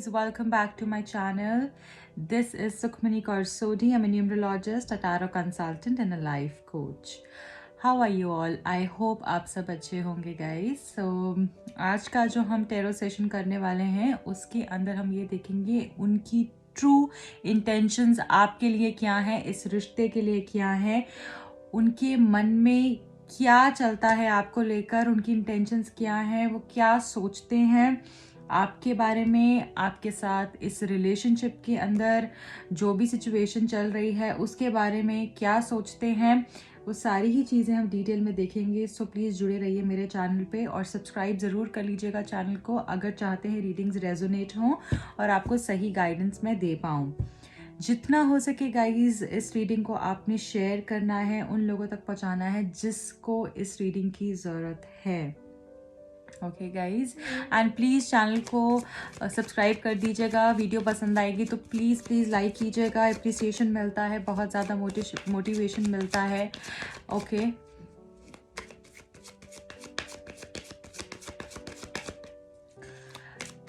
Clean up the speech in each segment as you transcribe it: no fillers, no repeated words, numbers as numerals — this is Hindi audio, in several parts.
guys, welcome back to my channel. This is Sukhmani Karsodi. I'm a numerologist, a tarot consultant and a life coach. How are you all? I hope आप सब अच्छे होंगे guys. So आज का जो हम टेरो सेशन करने वाले हैं उसके अंदर हम ये देखेंगे उनकी ट्रू इंटेंशंस आपके लिए क्या है, इस रिश्ते के लिए क्या है, उनके मन में क्या चलता है आपको लेकर, उनकी इंटेंशंस क्या हैं, वो क्या सोचते हैं आपके बारे में, आपके साथ इस रिलेशनशिप के अंदर जो भी सिचुएशन चल रही है उसके बारे में क्या सोचते हैं, वो सारी ही चीज़ें हम डिटेल में देखेंगे. सो प्लीज़ जुड़े रहिए मेरे चैनल पे और सब्सक्राइब ज़रूर कर लीजिएगा चैनल को अगर चाहते हैं रीडिंग्स रेजोनेट हों और आपको सही गाइडेंस मैं दे पाऊँ. जितना हो सके गाइज इस रीडिंग को आपने शेयर करना है, उन लोगों तक पहुंचाना है जिसको इस रीडिंग की ज़रूरत है. Okay guys, and please channel को सब्सक्राइब कर दीजिएगा. वीडियो पसंद आएगी तो प्लीज़ लाइक कीजिएगा. अप्रिसिएशन मिलता है, बहुत ज़्यादा मोटिवेशन मिलता है. ओके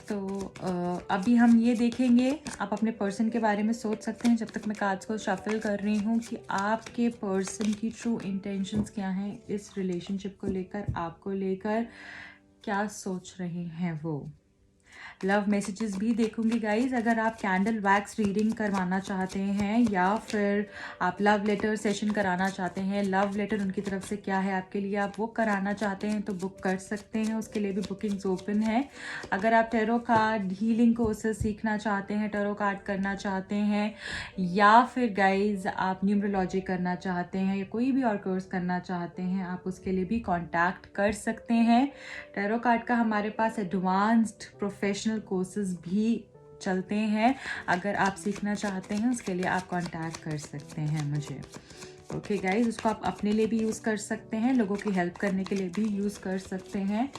तो अभी हम ये देखेंगे, आप अपने पर्सन के बारे में सोच सकते हैं जब तक मैं कार्ड्स को शफल कर रही हूँ कि आपके पर्सन की ट्रू इंटेंशंस क्या हैं इस रिलेशनशिप को लेकर, आपको लेकर क्या सोच रहे हैं वो. लव मैसेजेस भी देखूंगी गाइज. अगर आप कैंडल वैक्स रीडिंग करवाना चाहते हैं या फिर आप लव लेटर सेशन कराना चाहते हैं, लव लेटर उनकी तरफ से क्या है आपके लिए, आप वो कराना चाहते हैं तो बुक कर सकते हैं. उसके लिए भी बुकिंग्स ओपन है. अगर आप टेरो कार्ड हीलिंग कोर्सेज सीखना चाहते हैं, टेरो कार्ड करना चाहते हैं या फिर गाइज आप न्यूमरोलॉजी करना चाहते हैं या कोई भी और कोर्स करना चाहते हैं, आप उसके लिए भी कॉन्टैक्ट कर सकते हैं. टेरो कार्ड का हमारे पास एडवांस्ड प्रोफेशनल कोर्सेज भी चलते हैं. अगर आप सीखना चाहते हैं उसके लिए आप कांटेक्ट कर सकते हैं मुझे. ओके गाइज, उसको आप अपने लिए भी यूज़ कर सकते हैं, लोगों की हेल्प करने के लिए भी यूज़ कर सकते हैं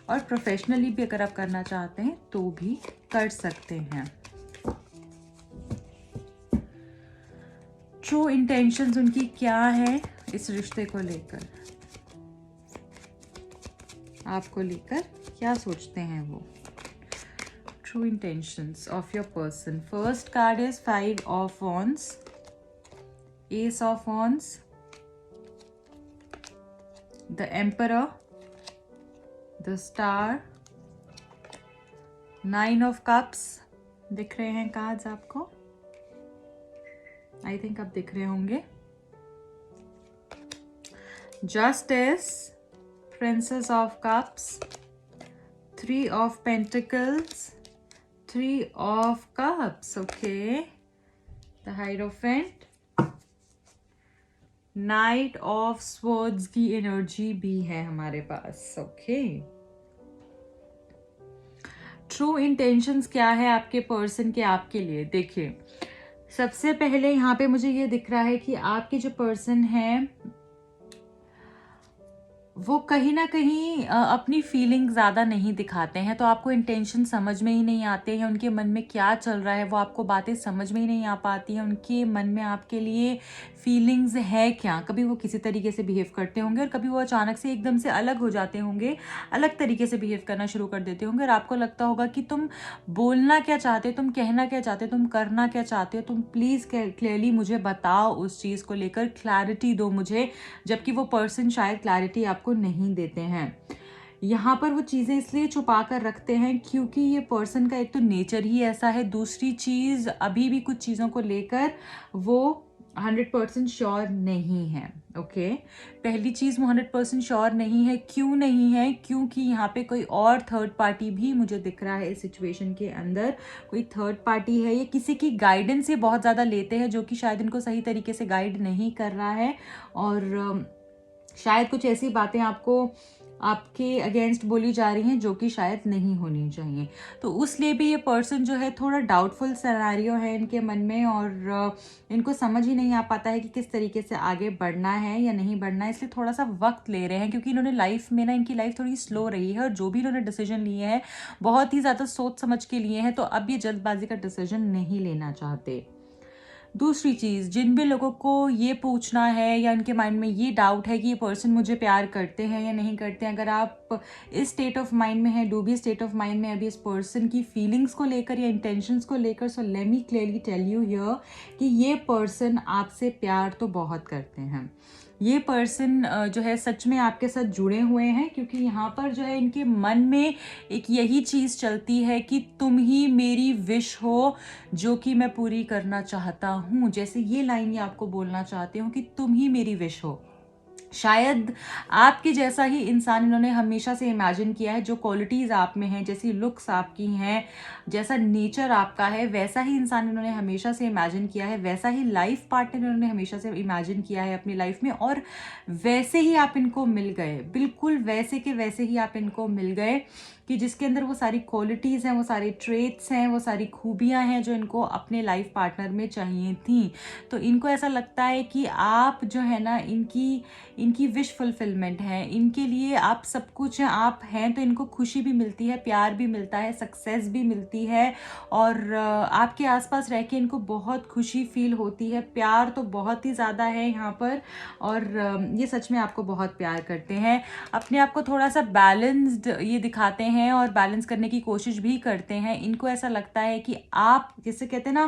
और प्रोफेशनली भी अगर आप करना चाहते हैं तो भी कर सकते हैं. ट्रू इंटेंशंस उनकी क्या है इस रिश्ते को लेकर, आपको लेकर क्या सोचते हैं वो. True intentions of your person. First card is 5 of Wands, Ace of Wands, the Emperor, the Star, 9 of Cups. दिख रहे हैं कार्ड्स आपको? आई थिंक आप दिख रहे होंगे. Justice, Princess of Cups, 3 of Pentacles, 3 of Cups. Okay, the Hierophant, Knight of Swords की एनर्जी भी है हमारे पास. Okay, ट्रू इंटेंशंस क्या है आपके पर्सन के आपके लिए. देखिए, सबसे पहले यहाँ पे मुझे ये दिख रहा है कि आपके जो पर्सन है वो कहीं ना कहीं अपनी फीलिंग ज़्यादा नहीं दिखाते हैं, तो आपको इंटेंशन समझ में ही नहीं आते हैं. उनके मन में क्या चल रहा है वो आपको बातें समझ में ही नहीं आ पाती हैं. उनके मन में आपके लिए फीलिंग्स है क्या. कभी वो किसी तरीके से बिहेव करते होंगे और कभी वो अचानक से एकदम से अलग हो जाते होंगे, अलग तरीके से बिहेव करना शुरू कर देते होंगे और आपको लगता होगा कि तुम बोलना क्या चाहते हो, तुम कहना क्या चाहते हो, तुम करना क्या चाहते हो, तुम प्लीज़ क्लियरली मुझे बताओ, उस चीज़ को लेकर क्लैरिटी दो मुझे. जबकि वो पर्सन शायद क्लैरिटी आपको नहीं देते हैं. यहाँ पर वो चीज़ें इसलिए छुपा कर रखते हैं क्योंकि ये पर्सन का एक तो नेचर ही ऐसा है. दूसरी चीज़, अभी भी कुछ चीज़ों को लेकर वो 100% श्योर नहीं है. ओके, पहली चीज़ वो 100% श्योर नहीं है. क्यों नहीं है? क्योंकि यहाँ पे कोई और थर्ड पार्टी भी मुझे दिख रहा है. इस सिचुएशन के अंदर कोई थर्ड पार्टी है, ये किसी की गाइडेंस ये बहुत ज़्यादा लेते हैं जो कि शायद इनको सही तरीके से गाइड नहीं कर रहा है और शायद कुछ ऐसी बातें आपके अगेंस्ट बोली जा रही हैं जो कि शायद नहीं होनी चाहिए. तो उसलिए भी ये पर्सन जो है थोड़ा डाउटफुल सिनेरियो है इनके मन में और इनको समझ ही नहीं आ पाता है कि किस तरीके से आगे बढ़ना है या नहीं बढ़ना है. इसलिए थोड़ा सा वक्त ले रहे हैं क्योंकि इन्होंने लाइफ में ना, इनकी लाइफ थोड़ी स्लो रही है और जो भी इन्होंने डिसीजन लिए हैं बहुत ही ज़्यादा सोच समझ के लिए हैं. तो अब ये जल्दबाजी का डिसीजन नहीं लेना चाहते. दूसरी चीज़, जिन भी लोगों को ये पूछना है या उनके माइंड में ये डाउट है कि ये पर्सन मुझे प्यार करते हैं या नहीं करते हैं, अगर आप इस स्टेट ऑफ माइंड में हैं, डूबी स्टेट ऑफ माइंड में अभी इस पर्सन की फीलिंग्स को लेकर या इंटेंशंस को लेकर, so let me clearly tell you here कि ये पर्सन आपसे प्यार तो बहुत करते हैं। ये पर्सन जो है सच में आपके साथ जुड़े हुए हैं, क्योंकि यहाँ पर जो है इनके मन में एक यही चीज़ चलती है कि तुम ही मेरी विश हो जो कि मैं पूरी करना चाहता हूँ। जैसे ये लाइन ये आपको बोलना चाहते हो कि तुम ही मेरी विश हो। शायद आपके जैसा ही इंसान इन्होंने हमेशा से इमेजिन किया है, जो क्वालिटीज़ आप में हैं, जैसी लुक्स आपकी हैं, जैसा नेचर आपका है, वैसा ही इंसान इन्होंने हमेशा से इमेजिन किया है, वैसा ही लाइफ पार्टनर इन्होंने हमेशा से इमेजिन किया है अपनी लाइफ में, और वैसे ही आप इनको मिल गए, बिल्कुल वैसे के वैसे ही आप इनको मिल गए कि जिसके अंदर वो सारी क्वालिटीज़ हैं, वो सारे ट्रेट्स हैं, वो सारी खूबियाँ हैं जो इनको अपने लाइफ पार्टनर में चाहिए थी। तो इनको ऐसा लगता है कि आप जो है ना इनकी विश फुलफिलमेंट है, इनके लिए आप सब कुछ हैं, आप हैं तो इनको खुशी भी मिलती है, प्यार भी मिलता है, सक्सेस भी मिलती है, और आपके आसपास रह के इनको बहुत खुशी फील होती है, प्यार तो बहुत ही ज़्यादा है यहाँ पर, और ये सच में आपको बहुत प्यार करते हैं। अपने आप को थोड़ा सा बैलेंस्ड ये दिखाते हैं और बैलेंस करने की कोशिश भी करते हैं। इनको ऐसा लगता है कि आप, जैसे कहते हैं ना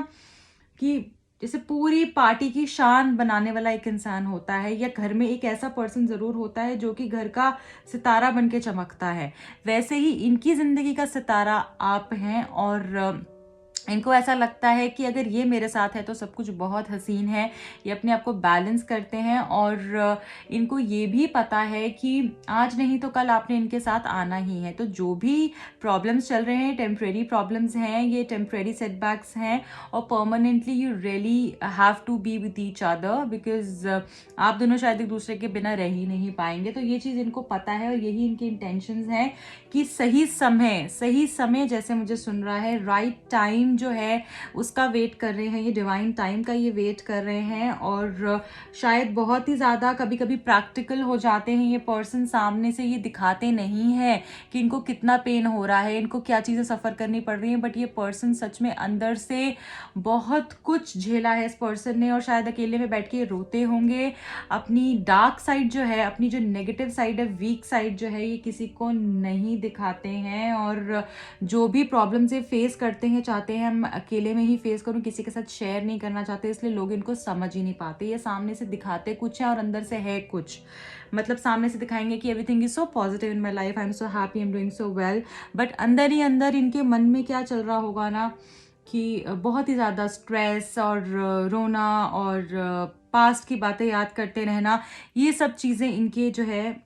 कि जैसे पूरी पार्टी की शान बनाने वाला एक इंसान होता है, या घर में एक ऐसा पर्सन ज़रूर होता है जो कि घर का सितारा बन के चमकता है, वैसे ही इनकी ज़िंदगी का सितारा आप हैं। और इनको ऐसा लगता है कि अगर ये मेरे साथ है तो सब कुछ बहुत हसीन है। ये अपने आप को बैलेंस करते हैं, और इनको ये भी पता है कि आज नहीं तो कल आपने इनके साथ आना ही है। तो जो भी प्रॉब्लम्स चल रहे हैं, टेम्परेरी प्रॉब्लम्स हैं, ये टेम्परेरी सेटबैक्स हैं, और permanently you really have to be with each other, because आप दोनों शायद एक दूसरे के बिना रह ही नहीं पाएंगे। तो ये चीज़ इनको पता है, और यही इनकी इंटेंशंस हैं कि सही समय जैसे मुझे सुन रहा है, राइट टाइम जो है उसका वेट कर रहे हैं, ये डिवाइन टाइम का ये वेट कर रहे हैं। और शायद बहुत ही ज़्यादा कभी कभी प्रैक्टिकल हो जाते हैं ये पर्सन, सामने से ये दिखाते नहीं है कि इनको कितना पेन हो रहा है, इनको क्या चीज़ें सफ़र करनी पड़ रही हैं, बट ये पर्सन सच में अंदर से बहुत कुछ झेला है इस पर्सन ने, और शायद अकेले में बैठ के रोते होंगे। अपनी डार्क साइड जो है, अपनी जो नेगेटिव साइड है, वीक साइड जो है, ये किसी को नहीं दिखाते हैं, और जो भी प्रॉब्लम से फेस करते हैं चाहते हैं हम अकेले में ही फेस करूं, किसी के साथ शेयर नहीं करना चाहते, इसलिए लोग इनको समझ ही नहीं पाते। ये सामने से दिखाते कुछ है और अंदर से है कुछ। मतलब सामने से दिखाएंगे कि everything is so positive in my life, I am so happy, I am doing so well, but अंदर ही अंदर इनके मन में क्या चल रहा होगा ना कि बहुत ही ज़्यादा स्ट्रेस और रोना और पास्ट की बातें याद करते रहना, ये सब चीज़ें इनके जो है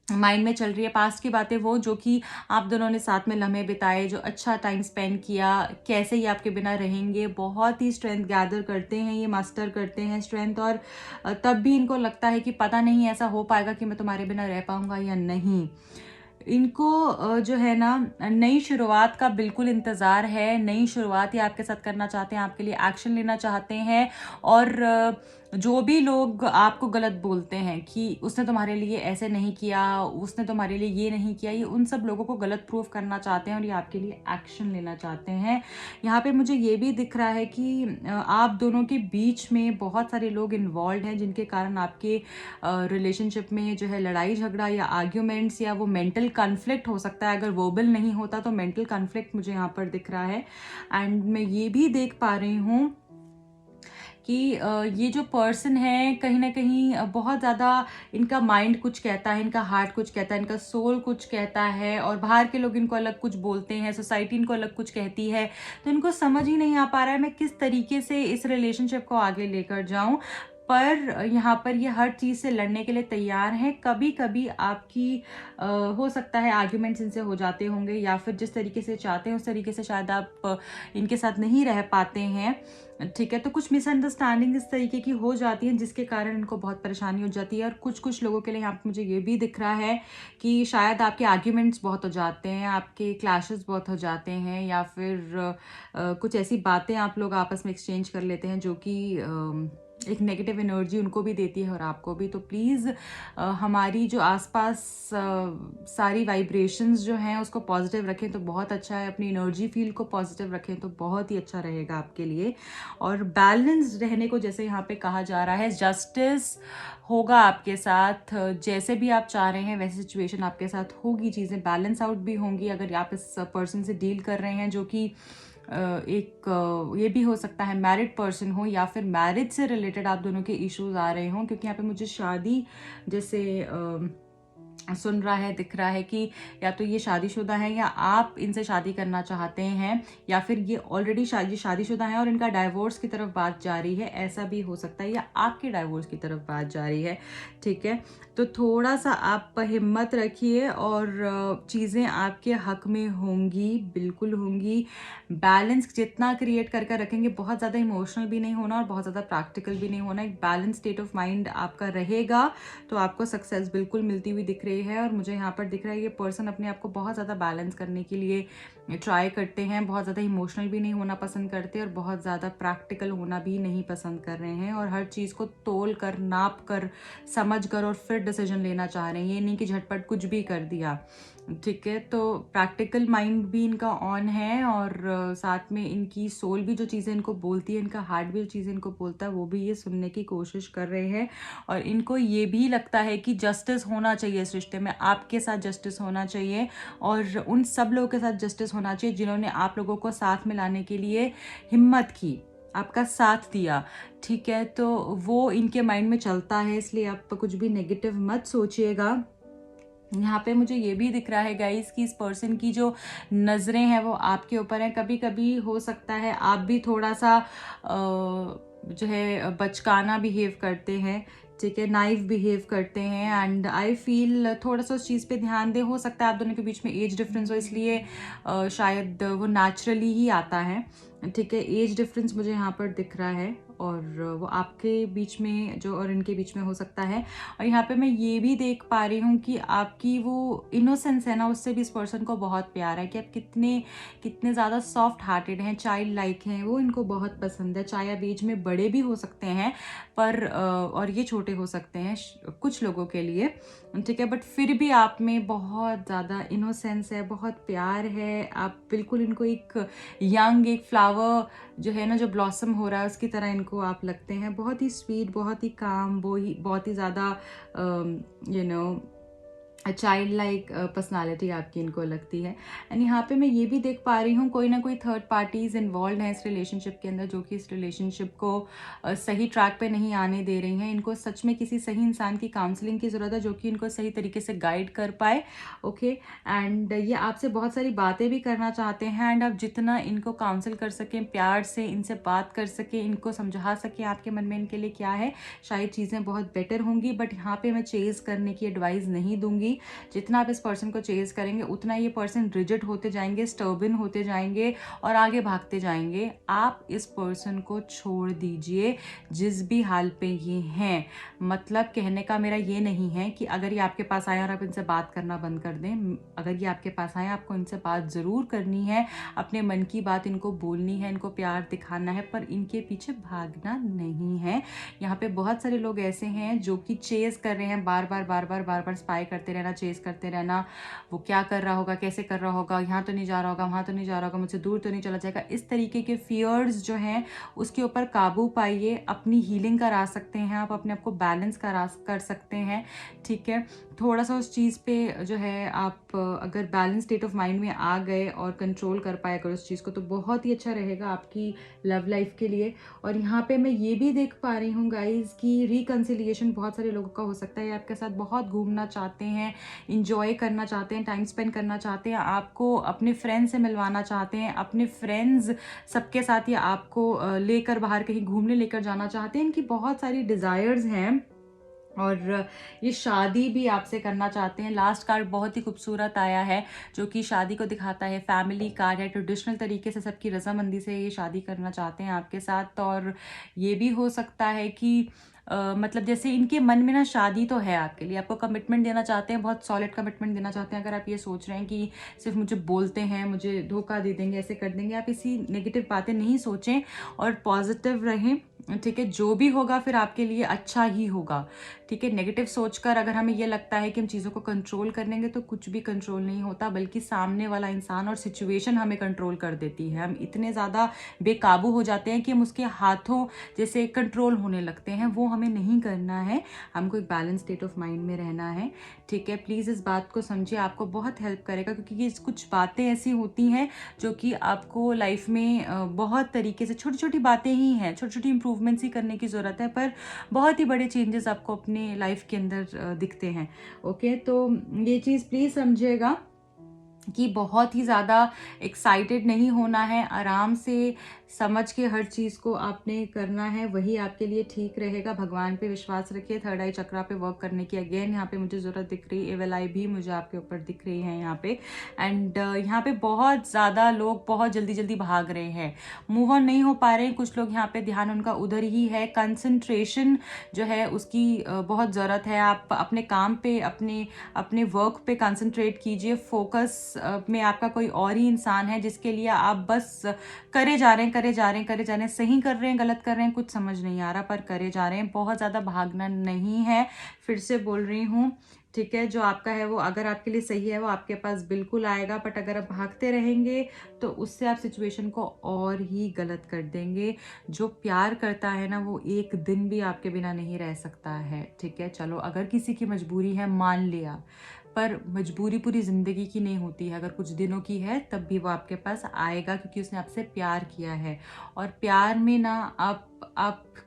माइंड में चल रही है। पास्ट की बातें, वो जो कि आप दोनों ने साथ में लम्हे बिताए, जो अच्छा टाइम स्पेंड किया, कैसे ये आपके बिना रहेंगे, बहुत ही स्ट्रेंथ गैदर करते हैं, ये मास्टर करते हैं स्ट्रेंथ। और तब भी इनको लगता है कि पता नहीं ऐसा हो पाएगा कि मैं तुम्हारे बिना रह पाऊँगा या नहीं। इनको जो है ना नई शुरुआत का बिल्कुल इंतज़ार है, नई शुरुआत ये आपके साथ करना चाहते हैं, आपके लिए एक्शन लेना चाहते हैं। और जो भी लोग आपको गलत बोलते हैं कि उसने तुम्हारे लिए ऐसे नहीं किया, उसने तुम्हारे लिए ये नहीं किया, ये उन सब लोगों को गलत प्रूफ करना चाहते हैं, और ये आपके लिए एक्शन लेना चाहते हैं। यहाँ पे मुझे ये भी दिख रहा है कि आप दोनों के बीच में बहुत सारे लोग इन्वॉल्व हैं, जिनके कारण आपके रिलेशनशिप में जो है लड़ाई झगड़ा या आर्ग्यूमेंट्स या वो मेंटल कॉन्फ्लिक्ट हो सकता है। अगर वर्बल नहीं होता तो मेंटल कॉन्फ्लिक्ट मुझे यहाँ पर दिख रहा है। एंड मैं ये भी देख पा रही हूँ कि ये जो पर्सन है कहीं ना कहीं बहुत ज़्यादा इनका माइंड कुछ कहता है, इनका हार्ट कुछ कहता है, इनका सोल कुछ कहता है, और बाहर के लोग इनको अलग कुछ बोलते हैं, सोसाइटी इनको अलग कुछ कहती है। तो इनको समझ ही नहीं आ पा रहा है मैं किस तरीके से इस रिलेशनशिप को आगे लेकर जाऊं। पर यहाँ पर ये हर चीज़ से लड़ने के लिए तैयार हैं। कभी कभी आपकी हो सकता है आर्ग्यूमेंट्स इनसे हो जाते होंगे, या फिर जिस तरीके से चाहते हैं उस तरीके से शायद आप इनके साथ नहीं रह पाते हैं, ठीक है। तो कुछ मिसअंडरस्टैंडिंग इस तरीके की हो जाती है, जिसके कारण इनको बहुत परेशानी हो जाती है। और कुछ लोगों के लिए यहाँ पर मुझे ये भी दिख रहा है कि शायद आपके आर्ग्यूमेंट्स बहुत हो जाते हैं, आपके क्लैशेस बहुत हो जाते हैं, या फिर कुछ ऐसी बातें आप लोग आपस में एक्सचेंज कर लेते हैं जो कि एक नेगेटिव एनर्जी उनको भी देती है और आपको भी। तो प्लीज़ हमारी जो आसपास सारी वाइब्रेशंस जो हैं उसको पॉजिटिव रखें तो बहुत अच्छा है। अपनी एनर्जी फील्ड को पॉजिटिव रखें तो बहुत ही अच्छा रहेगा आपके लिए। और बैलेंस रहने को जैसे यहाँ पे कहा जा रहा है, जस्टिस होगा आपके साथ। जैसे भी आप चाह रहे हैं वैसे सिचुएशन आपके साथ होगी, चीज़ें बैलेंस आउट भी होंगी। अगर आप इस पर्सन से डील कर रहे हैं जो कि ये भी हो सकता है मैरिड पर्सन हो या फिर मैरिज से रिलेटेड आप दोनों के इश्यूज आ रहे हों, क्योंकि यहाँ पे मुझे शादी जैसे सुन रहा है, दिख रहा है कि या तो ये शादीशुदा है या आप इनसे शादी करना चाहते हैं, या फिर ये ऑलरेडी शादीशुदा है और इनका डाइवोर्स की तरफ बात जा रही है, ऐसा भी हो सकता है, या आपके डाइवोर्स की तरफ बात जा रही है। ठीक है, तो थोड़ा सा आप हिम्मत रखिए और चीज़ें आपके हक में होंगी, बिल्कुल होंगी। बैलेंस जितना क्रिएट करके रखेंगे, बहुत ज़्यादा इमोशनल भी नहीं होना और बहुत ज़्यादा प्रैक्टिकल भी नहीं होना, एक बैलेंस स्टेट ऑफ माइंड आपका रहेगा तो आपको सक्सेस बिल्कुल मिलती हुई दिख रही है। और मुझे यहाँ पर दिख रहा है ये पर्सन अपने आप को बहुत ज़्यादा बैलेंस करने के लिए ट्राई करते हैं, बहुत ज़्यादा इमोशनल भी नहीं होना पसंद करते और बहुत ज़्यादा प्रैक्टिकल होना भी नहीं पसंद कर रहे हैं, और हर चीज़ को तोल कर, नाप कर, समझ कर और फिर डिसीजन लेना चाह रहे हैं। ये नहीं कि झटपट कुछ भी कर दिया। ठीक है, तो प्रैक्टिकल माइंड भी इनका ऑन है और साथ में इनकी सोल भी जो चीज़ें इनको बोलती है, इनका हार्ट भी जो चीज़ें इनको बोलता है, वो भी ये सुनने की कोशिश कर रहे हैं। और इनको ये भी लगता है कि जस्टिस होना चाहिए इस रिश्ते में, आपके साथ जस्टिस होना चाहिए और उन सब लोगों के साथ जस्टिस होना चाहिए जिन्होंने आप लोगों को साथ में लाने के लिए हिम्मत की, आपका साथ दिया। ठीक है, तो वो इनके माइंड में चलता है, इसलिए आप कुछ भी नेगेटिव मत सोचिएगा। यहाँ पे मुझे ये भी दिख रहा है गाइस कि इस पर्सन की जो नज़रें हैं वो आपके ऊपर हैं। कभी कभी हो सकता है आप भी थोड़ा सा जो है बचकाना बिहेव करते हैं, ठीक है, नाइव बिहेव करते हैं, एंड आई फील थोड़ा सा उस चीज़ पे ध्यान दें। हो सकता है आप दोनों के बीच में एज डिफरेंस हो, इसलिए शायद वो नेचुरली ही आता है। ठीक है, एज डिफरेंस मुझे यहाँ पर दिख रहा है और वो आपके बीच में जो और इनके बीच में हो सकता है। और यहाँ पे मैं ये भी देख पा रही हूँ कि आपकी वो इनोसेंस है ना, उससे भी इस पर्सन को बहुत प्यार है कि आप कितने ज़्यादा सॉफ्ट हार्टेड हैं, चाइल्ड लाइक हैं, वो इनको बहुत पसंद है। चाहे आप एज में बड़े भी हो सकते हैं पर और ये छोटे हो सकते हैं कुछ लोगों के लिए, ठीक है, बट फिर भी आप में बहुत ज़्यादा इनोसेंस है, बहुत प्यार है। आप बिल्कुल इनको एक यंग, एक फ्लावर जो है ना, जो ब्लॉसम हो रहा है उसकी तरह इनको आप लगते हैं। बहुत ही स्वीट, बहुत ही काम, बहुत ही ज़्यादा चाइल्ड लाइक पर्सनालिटी आपकी इनको लगती है। एंड यहाँ पे मैं ये भी देख पा रही हूँ कोई ना कोई थर्ड पार्टीज इन्वॉल्व हैं इस रिलेशनशिप के अंदर, जो कि इस रिलेशनशिप को सही ट्रैक पे नहीं आने दे रही हैं। इनको सच में किसी सही इंसान की काउंसलिंग की ज़रूरत है जो कि इनको सही तरीके से गाइड कर पाए। ओके, एंड ये आपसे बहुत सारी बातें भी करना चाहते हैं, एंड आप जितना इनको काउंसिल कर सकें, प्यार से इनसे बात कर सकें, इनको समझा सकें आपके मन में इनके लिए क्या है, शायद चीज़ें बहुत बेटर होंगी। बट यहाँ पे मैं चेज़ करने की एडवाइस नहीं दूंगी। जितना आप इस पर्सन को चेज करेंगे उतना ये पर्सन रिजिड होते जाएंगे, स्टर्बिन होते जाएंगे और आगे भागते जाएंगे। आप इस पर्सन को छोड़ दीजिए जिस भी हाल पे ये हैं। मतलब कहने का मेरा ये नहीं है कि अगर ये आपके पास आए और आप इनसे बात करना बंद कर दें। अगर ये आपके पास आए, आपको इनसे बात ज़रूर करनी है, अपने मन की बात इनको बोलनी है, इनको प्यार दिखाना है, पर इनके पीछे भागना नहीं है। यहाँ पे बहुत सारे लोग ऐसे हैं जो कि चेज कर रहे हैं, बार बार स्पाई करते रहना, चेज करते रहना, वो क्या कर रहा होगा, कैसे कर रहा होगा, यहाँ तो नहीं जा रहा होगा, वहाँ तो नहीं जा रहा होगा, मुझसे दूर तो नहीं चला जाएगा। इस तरीके के फियर्स जो हैं उसके ऊपर काबू पाइए। अपनी हीलिंग करा सकते हैं आप, अपने आप को बैलेंस कर सकते हैं। ठीक है, थोड़ा सा उस चीज़ पे जो है आप अगर बैलेंस स्टेट ऑफ माइंड में आ गए और कंट्रोल कर पाए अगर उस चीज़ को, तो बहुत ही अच्छा रहेगा आपकी लव लाइफ के लिए। और यहाँ पे मैं ये भी देख पा रही हूँ गाइज कि रिकन्सिलिएशन बहुत सारे लोगों का हो सकता है। आपके साथ बहुत घूमना चाहते हैं, इंजॉय करना चाहते हैं, टाइम स्पेंड करना चाहते हैं, आपको अपने फ्रेंड्स से मिलवाना चाहते हैं, अपने फ्रेंड्स सबके साथ या आपको लेकर बाहर कहीं घूमने लेकर जाना चाहते हैं। इनकी बहुत सारी डिज़ायर्स हैं और ये शादी भी आपसे करना चाहते हैं। लास्ट कार्ड बहुत ही खूबसूरत आया है जो कि शादी को दिखाता है, फैमिली कार्ड है। ट्रेडिशनल तरीके से सबकी रजामंदी से ये शादी करना चाहते हैं आपके साथ। और ये भी हो सकता है कि मतलब जैसे इनके मन में ना शादी तो है आपके लिए, आपको कमिटमेंट देना चाहते हैं, बहुत सॉलिड कमिटमेंट देना चाहते हैं। अगर आप ये सोच रहे हैं कि सिर्फ मुझे बोलते हैं, मुझे धोखा दे देंगे, ऐसे कर देंगे, आप इसी नेगेटिव बातें नहीं सोचें और पॉजिटिव रहें। ठीक है, जो भी होगा फिर आपके लिए अच्छा ही होगा। ठीक है, नेगेटिव सोचकर अगर हमें ये लगता है कि हम चीज़ों को कंट्रोल कर लेंगे तो कुछ भी कंट्रोल नहीं होता, बल्कि सामने वाला इंसान और सिचुएशन हमें कंट्रोल कर देती है। हम इतने ज़्यादा बेकाबू हो जाते हैं कि हम उसके हाथों जैसे कंट्रोल होने लगते हैं, वो हमें नहीं करना है। हमको एक बैलेंस स्टेट ऑफ माइंड में रहना है। ठीक है, प्लीज़ इस बात को समझिए, आपको बहुत हेल्प करेगा, क्योंकि ये कुछ बातें ऐसी होती हैं जो कि आपको लाइफ में बहुत तरीके से छोटी छोटी बातें ही हैं, छोटी छोटी इंप्रूवमेंट्स ही करने की ज़रूरत है, पर बहुत ही बड़े चेंजेस आपको अपने लाइफ के अंदर दिखते हैं। ओके, तो ये चीज़ प्लीज़ समझिएगा कि बहुत ही ज़्यादा एक्साइटेड नहीं होना है, आराम से समझ के हर चीज़ को आपने करना है, वही आपके लिए ठीक रहेगा। भगवान पे विश्वास रखिए, थर्ड आई चक्रा पे वर्क करने की। अगेन यहाँ पे मुझे ज़रूरत दिख रही है, एवल आई भी मुझे आपके ऊपर दिख रही है यहाँ पे। एंड यहाँ पे बहुत ज़्यादा लोग बहुत जल्दी जल्दी भाग रहे हैं, मूव ऑन नहीं हो पा रहे हैं। कुछ लोग यहाँ पे ध्यान उनका उधर ही है, कंसंट्रेशन जो है उसकी बहुत ज़रूरत है। आप अपने काम पे, अपने वर्क पे कंसंट्रेट कीजिए। फोकस में आपका कोई और ही इंसान है जिसके लिए आप बस करे जा रहे हैं, सही कर रहे हैं, गलत कर रहे हैं, कुछ समझ नहीं आ रहा, पर करे जा रहे हैं। बहुत ज़्यादा भागना नहीं है, फिर से बोल रही हूँ। ठीक है, जो आपका है वो अगर आपके लिए सही है वो आपके पास बिल्कुल आएगा, बट अगर आप भागते रहेंगे तो उससे आप सिचुएशन को और ही गलत कर देंगे। जो प्यार करता है ना वो एक दिन भी आपके बिना नहीं रह सकता है। ठीक है, चलो अगर किसी की मजबूरी है मान लिया, पर मजबूरी पूरी ज़िंदगी की नहीं होती है। अगर कुछ दिनों की है तब भी वो आपके पास आएगा, क्योंकि उसने आपसे प्यार किया है। और प्यार में ना आप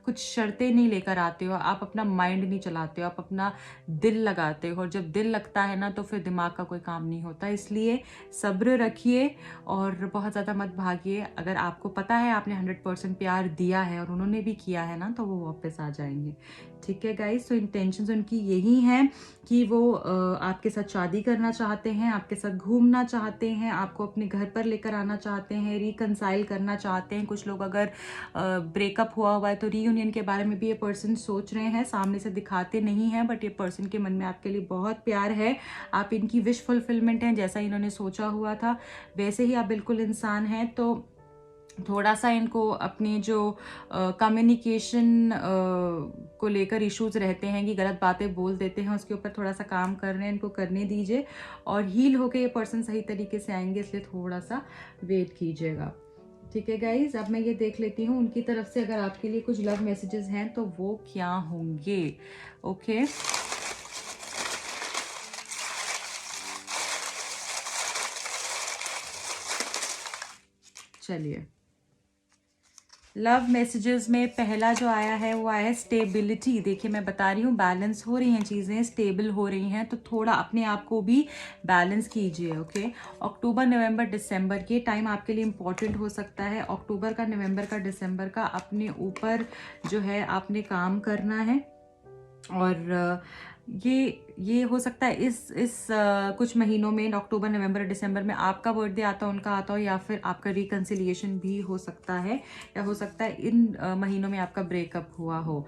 कुछ शर्तें नहीं लेकर आते हो, आप अपना माइंड नहीं चलाते हो, आप अपना दिल लगाते हो। और जब दिल लगता है ना तो फिर दिमाग का कोई काम नहीं होता। इसलिए सब्र रखिए और बहुत ज़्यादा मत भागिए। अगर आपको पता है आपने 100% प्यार दिया है और उन्होंने भी किया है ना, तो वो वापस आ जाएंगे। ठीक है गाइस, तो इंटेंशंस उनकी यही हैं कि वो आपके साथ शादी करना चाहते हैं, आपके साथ घूमना चाहते हैं, आपको अपने घर पर लेकर आना चाहते हैं, रिकंसाइल करना चाहते हैं। कुछ लोग अगर ब्रेकअप हुआ है तो रीयूनियन के बारे में भी ये पर्सन सोच रहे हैं, सामने से दिखाते नहीं हैं, बट ये पर्सन के मन में आपके लिए बहुत प्यार है। आप इनकी विश फुलफिलमेंट हैं, जैसा इन्होंने सोचा हुआ था वैसे ही आप बिल्कुल इंसान हैं। तो थोड़ा सा इनको अपने जो कम्युनिकेशन को लेकर इश्यूज रहते हैं कि गलत बातें बोल देते हैं, उसके ऊपर थोड़ा सा काम कर रहे हैं, इनको करने दीजिए और हील होके ये पर्सन सही तरीके से आएंगे, इसलिए थोड़ा सा वेट कीजिएगा। ठीक है गाइज, अब मैं ये देख लेती हूँ उनकी तरफ से अगर आपके लिए कुछ लव मैसेजेस हैं तो वो क्या होंगे। ओके, चलिए, लव मैसेजेस में पहला जो आया है वो आया है स्टेबिलिटी। देखिए मैं बता रही हूँ, बैलेंस हो रही हैं चीज़ें, स्टेबल हो रही हैं, तो थोड़ा अपने आप को भी बैलेंस कीजिए। ओके, अक्टूबर नवंबर दिसंबर ये टाइम आपके लिए इम्पॉर्टेंट हो सकता है। अक्टूबर का, नवंबर का, दिसंबर का अपने ऊपर जो है आपने काम करना है। और ये हो सकता है इस कुछ महीनों में, अक्टूबर नवंबर दिसंबर में आपका बर्थडे आता हो, उनका आता हो, या फिर आपका रिकन्सिलिएशन भी हो सकता है, या हो सकता है इन महीनों में आपका ब्रेकअप हुआ हो।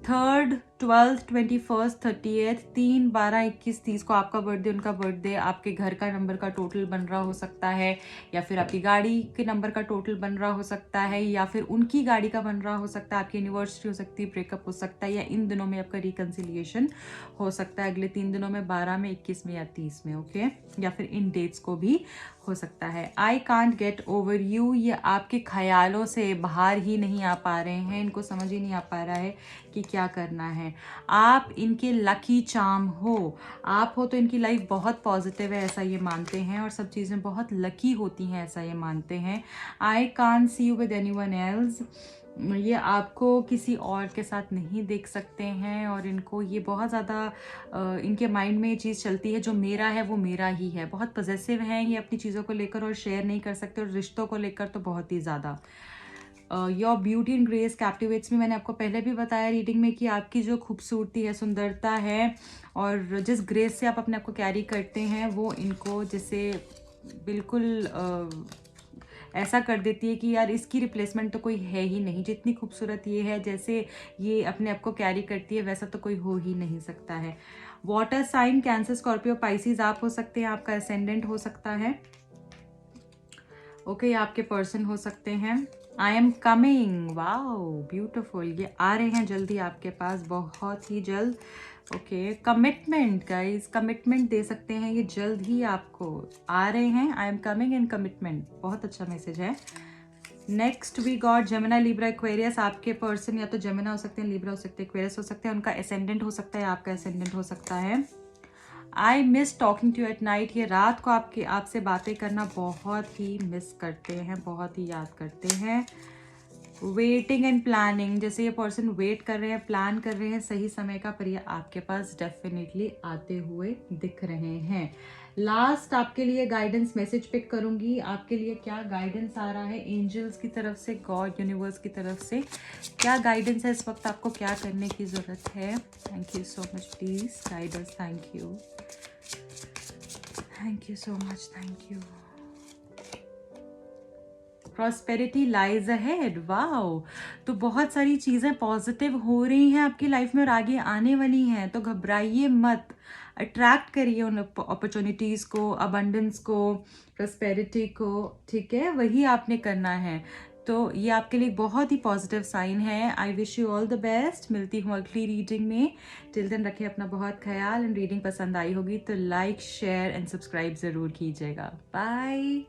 3rd, 12th, 21st, 30th, 3, 12, 21, 30 को आपका बर्थडे, उनका बर्थडे, आपके घर का नंबर का टोटल बन रहा हो सकता है, या फिर आपकी गाड़ी के नंबर का टोटल बन रहा हो सकता है, या फिर उनकी गाड़ी का बन रहा हो सकता है, आपकी एनिवर्सरी हो सकती है, ब्रेकअप हो सकता है, या इन दिनों में आपका रिकन्सिलिएशन हो सकता है, अगले 3 दिनों में, 12 में, 21 में या 30 में। ओके, या फिर इन डेट्स को भी हो सकता है। I can't get over you, ये आपके ख्यालों से बाहर ही नहीं आ पा रहे हैं, इनको समझ ही नहीं आ पा रहा है कि क्या करना है। आप इनके लकी चार्म हो, आप हो तो इनकी लाइफ बहुत पॉजिटिव है ऐसा ये मानते हैं, और सब चीज़ें बहुत लकी होती हैं ऐसा ये मानते हैं। I can't see you with anyone else, ये आपको किसी और के साथ नहीं देख सकते हैं, और इनको ये बहुत ज़्यादा इनके माइंड में ये चीज़ चलती है जो मेरा है वो मेरा ही है। बहुत पॉजेसिव हैं ये अपनी चीज़ों को लेकर और शेयर नहीं कर सकते, और रिश्तों को लेकर तो बहुत ही ज़्यादा। योर ब्यूटी एंड ग्रेस कैप्टिवेट्स में, मैंने आपको पहले भी बताया रीडिंग में कि आपकी जो खूबसूरती है, सुंदरता है, और जिस ग्रेस से आप अपने आप को कैरी करते हैं वो इनको जैसे बिल्कुल ऐसा कर देती है कि यार इसकी रिप्लेसमेंट तो कोई है ही नहीं। जितनी खूबसूरत ये है, जैसे ये अपने आप को कैरी करती है, वैसा तो कोई हो ही नहीं सकता है। Water sign, Cancer, Scorpio, Pisces आप हो सकते हैं, आपका असेंडेंट हो सकता है। ओके, आपके पर्सन हो सकते हैं। I am coming, wow beautiful, ये आ रहे हैं जल्दी आपके पास, बहुत ही जल्द। ओके, कमिटमेंट गाइस, कमिटमेंट दे सकते हैं ये जल्द ही आपको आ रहे हैं। I am coming in commitment, बहुत अच्छा मैसेज है। Next we got Gemini, Libra, Aquarius. आपके पर्सन या तो जेमिनी हो सकते हैं, लिब्रा हो सकते हैं, एक्वेरियस हो सकते हैं, उनका एसेंडेंट हो सकता है, आपका एसेंडेंट हो सकता है। I miss talking to at night, ये रात को आपसे बातें करना बहुत ही मिस करते हैं, बहुत ही याद करते हैं। वेटिंग एंड प्लानिंग, जैसे ये पर्सन वेट कर रहे हैं, प्लान कर रहे हैं सही समय का, पर ये आपके पास डेफिनेटली आते हुए दिख रहे हैं। लास्ट आपके लिए गाइडेंस मैसेज पिक करूंगी, आपके लिए क्या गाइडेंस आ रहा है एंजल्स की तरफ से, गॉड यूनिवर्स की तरफ से क्या गाइडेंस है इस वक्त, आपको क्या करने की ज़रूरत है। Thank you so much, please guide us, thank you, thank you so much, thank you. Prosperity lies ahead, wow, तो बहुत सारी चीज़ें पॉजिटिव हो रही हैं आपकी लाइफ में और आगे आने वाली हैं, तो घबराइए मत, अट्रैक्ट करिए उन अपॉर्चुनिटीज़ को, अबंडेंस को, प्रॉस्पेरिटी को, ठीक है, वही आपने करना है। तो ये आपके लिए बहुत ही पॉजिटिव साइन है। I wish you all the best, मिलती हूँ अगली रीडिंग में। टिल देन रखें अपना बहुत ख्याल, एंड रीडिंग पसंद आई होगी तो लाइक, शेयर एंड सब्सक्राइब ज़रूर कीजिएगा। बाय।